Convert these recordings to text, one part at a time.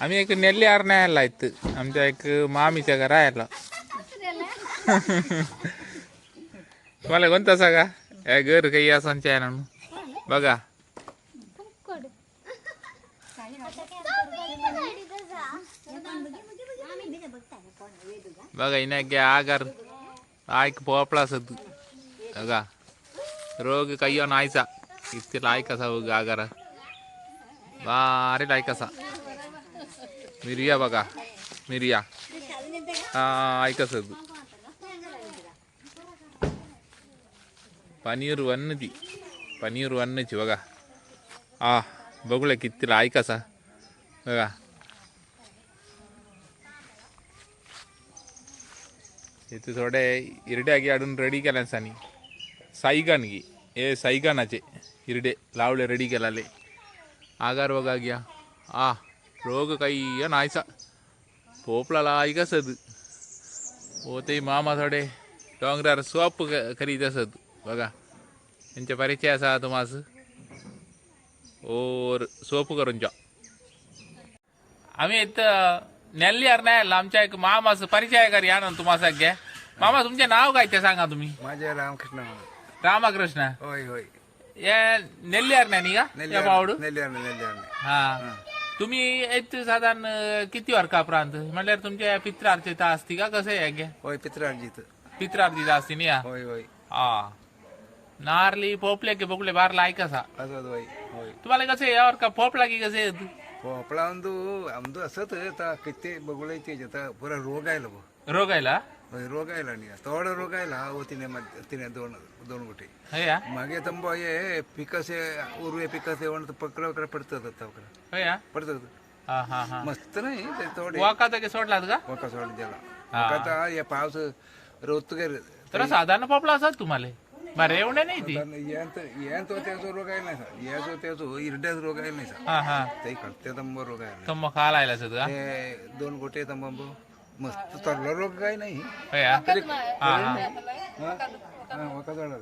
आम्ही एक नेल्ल्यावर न्यायला इथं आमच्या एक मामीच्या घर राहायला. तुम्हाला कोणता सांगा या घर काही असंच्या आहे ना बघा. बघा इना घ्या आगार ऐक पोपळा सद बघा रोग काही नाहीचा इतके ऐकासा बघ आगार बारे ऐकासा मिरिया बघा मिरिया हा ऐकसद पनीर वन्नती पनीर वन्नची बघा हा बघूया किती ऐकासा बघा. इथे थोडे इरडे आगी आडून रेडी केल्या सानी साईगान गी हे साईगानाचे इरडे लावले रेडी केलाले आगार बघा घ्या आ रोग काही नाहीचा पोपळाला ऐकसद होते मामा थोडे डोंगरार सोप करीत असत बघा. त्यांच्या परिचय असा तुम्हास और सोप करून जा. आम्ही इथं नेल्ल्यावर नाही आमच्या एक मामाचं परिचय करी या ना तुम्हाला घ्या. मामा तुमचे नाव काय ते सांगा तुम्ही. माझे रामकृष्ण. रामकृष्ण. होय होय. या नेल्ल्यावर नाही का या पावड नेल्ल्यावर. हा तुम्ही इथं साधारण किती वर्षा प्रांत म्हणल्यावर तुमच्या पित्रार्जित असती का कसं आहे घ्या. होय पित्रार्जित पित्रार्जित असती नाही या. होय होय. हा नारली पोपले की बोकले बारला ऐकसा असं होय होय. तुम्हाला कसं यावर का पोपला की कसं येत पोपळा आमದು असत किती बघुळायचे पुरा रोग आयला रोग आयला रोग आयला नाही थोडा रोग आयला तिने तिने दोन दोन गोटे हया मागे तंब ये पिकसे उर्वे पिकसे पकड वगैरे पडतात हया पडतात. हा हा हा मस्त नाही ते थोडे वाकात की सोडलात का वका सोड त्याला आता या पावस रोत तर साधारण पोपला असत तुम्हाला बरं एवढे नाही ती यांतो त्याचो रोग आहे नाही याचो त्याचो इरड्याच रोग आहे नाही हा हा ते कळते तंब रोग आहे तंब खायला आयला सद का ते दोन गोटे तंब मस्त तरला रोग काय नाही हया हा हा वका सोडायला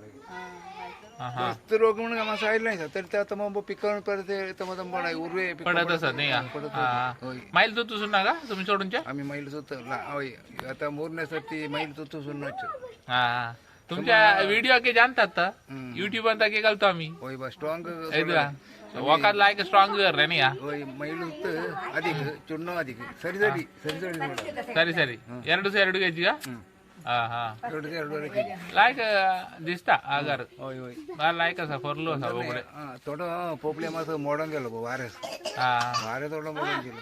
हा हा मस्त रोग म्हणून आम्हाला साईड नाही तर त्या तंब पिकवून पडते तंब नाही उरवे पडत असत नाही का माईल तो तुझून ना का तुम्ही सोडूनच्या आम्ही मैल होत आता मोरण्यासाठी मैल तो तुझून हा हा तुमच्या व्हिडिओ के जाणतात युट्यूब अंता के घालतो आम्ही होय बा स्ट्रॉंग वकात लायक स्ट्रॉंग कर नाही का होय मैल अधिक चुन्न अधिक सरी सरी सरी सरी ಸರಿ ಸರಿ ಎರಡು ಕೆಜಿ ಹಾ ಹಾ ಎರಡು लायक दिसता आगार होय होय मला लायक असा फरलो असा बोकडे थोडं पोपले माझं मोडून गेलो वाऱ्यास हा वाऱ्या थोडं मोडून गेलो.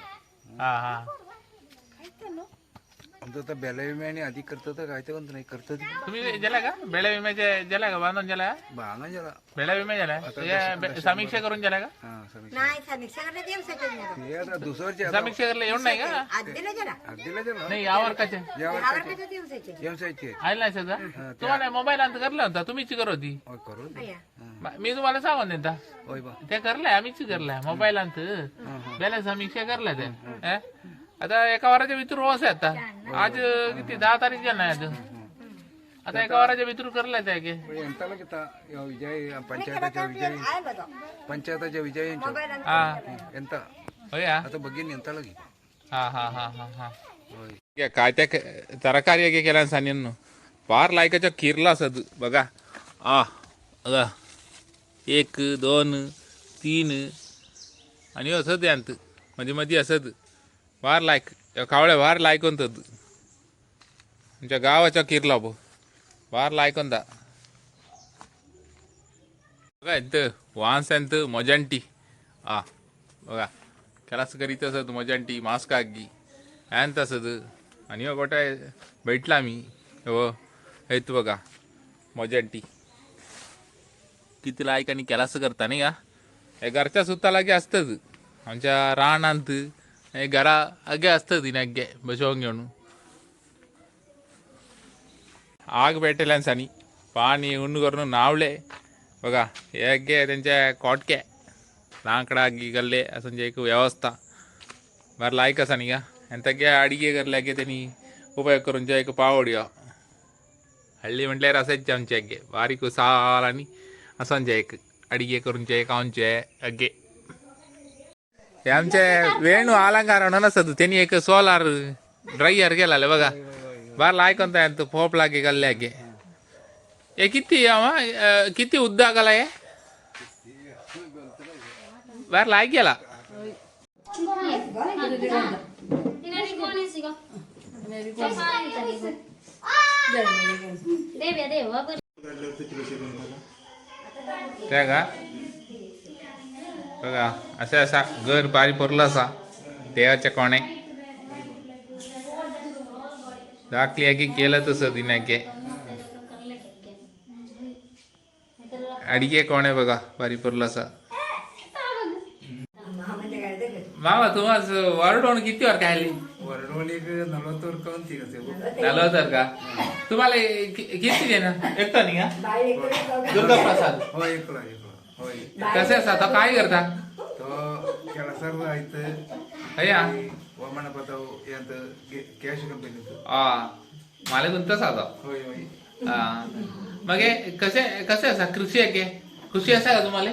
हा हा आमचं तर बेला विम्याने आधी करतं काय ते म्हणत नाही करतं तुम्ही गेला का बेळा विम्याचे गेला का बांधून गेला बांगा जरा बेळा विमा गेला समीक्षा करून गेला का हा समीक्षा नाही समीक्षा करणे दिवसाचे हे आता दुसरचे समीक्षा करले येऊन नाही का दिले जरा अगदीला जरा नाही यावर कसे आवडते दिवसाचे व्यवसायाचे आले नाही सध्या तुम्हाला मोबाईल अंत करला होता तुम्हीच करत होती होय करू मी तुम्हाला सांगून देता होय बा ते करलाय आम्हीच करलाय मोबाईल अंत बेला समीक्षा करला ते आता एका वाराच्या भितर रोस आहे आता आज किती 10 तारीख गेला नाही आज आता एका वाराच्या भितर करलाय त्या की ಎಂತಲ್ಲ ಕಿತ್ತ ವಿಜಯ ಪಂಚಾಯತ್ ವಿಜಯ हा ಎಂತ होय आता बघीन ಎಂತಲ್ಲ हा हा हा हा हा काय त्या तरकारी केल्या सान्यांनो फार लायकाच्या खिरला असत बघा आ बघा 1 2 3 आणि असत यांत मध्ये मध्ये असत वार लायक कावळ्या वार लायकोन तर आमच्या गावाच्या किरला बो वार लायकोन दा बघा इथं वाहनसंत मजांटी आ बघा केलास करीत असत मजांटी मास्क आगी ह्यांत असत आणि हो गोटा भेटला मी हो हेत बघा मजांटी किती लायक आणि केलास करता नाही का हे घरच्या सुत्ता लागे असतच आमच्या रानांत घरा अगे असतं तिने अगे बसवून घेऊन आग भेटेल्यांसानी पाणी उंड करून नावले बघा हे अगे त्यांच्या कोटक्या लांकडा आगी गल्ले असं एक व्यवस्था बरं लायक असा नाही का ಎಂತಕ್ಕೆ ಅಡಿಗೆ करल्याಗೆ त्यांनी उपयोग करून जे एक पावड्या हल्ली म्हटल्यार असायचे आमचे अगे बारीक साल आणि असंचे एक अडिगे करून एक आमचे अगे हे आमचे वेणू अलंकार नसत त्यांनी एक सोलार ड्रायर केला बघा बारला ऐकता तो पोप लागे गल्ल्यागे हे किती उद्योगाला आहे बारला ऐकेला त्या का बघा असं असा घर बारी पडलं असा देवाच्या कोणे दाखली की केलं तसं दिनाके अडिगे कोणे बघा बारी पडलं असा मामा तुम्हाला वरडवण किती वर खायली वरडवण एक 40 वर काऊन ती असे झालं तर का तुम्हाला किती दे ना एकटा नाही का दुर्गा प्रसाद हो एकला होय कसे असा तो काय करता तो केला सर्व आहेत अय्या वामन पताव यांत कॅश कंपनी मला कोणतं साधा होय होय मग कसे असा कृषी आहे के कृषी असा का तुम्हाला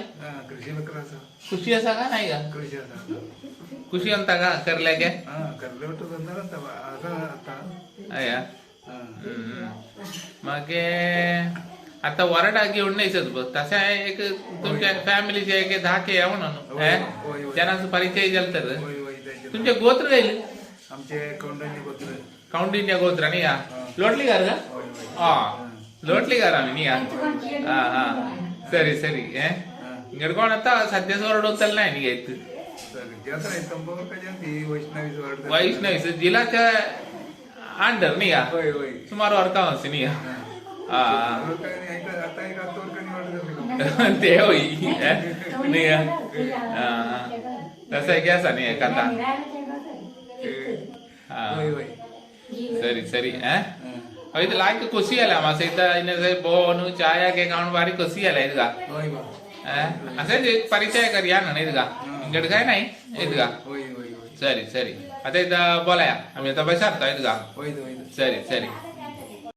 कृषी बकराचा कृषी असा का नाही का कृषी असा कृषी अंता का करल्या के करले वाटत अंदर आता आता अय्या मग आता वरडा घेऊन नाही बघ तसा एक तुमच्या फॅमिलीचे एक 10 के या म्हणून त्यांना परिचय झाला तर तुमचे गोत्र गेले आमचे कौंडण्य गोत्र कौंडिन्य गोत्र नाही या लोटली घर का लोटली घर आम्ही नाही हा सरी सरी गडकोण आता सध्याच ओरडवतल नाही निघायचं वैष्णवी जिल्हाच्या अंडर नाही का सुमार वर्का होती नाही ते होई नाही तसं आहे की असा नाही कथा सरी सरी ಇದು ಲಾಯ್ಕ ಖುಷಿ ಅಲ್ಲ ಮಸೈತ ಇನ್ನೇ ಬೋನು ಚಾಯ के काउंट बारी खुशी आला इतका असं परिचय करूया ना इतका इंकड काय नाही इतका सरी सरी आता इथं बोलाया आम्ही आता बसारतो इतका सरी सरी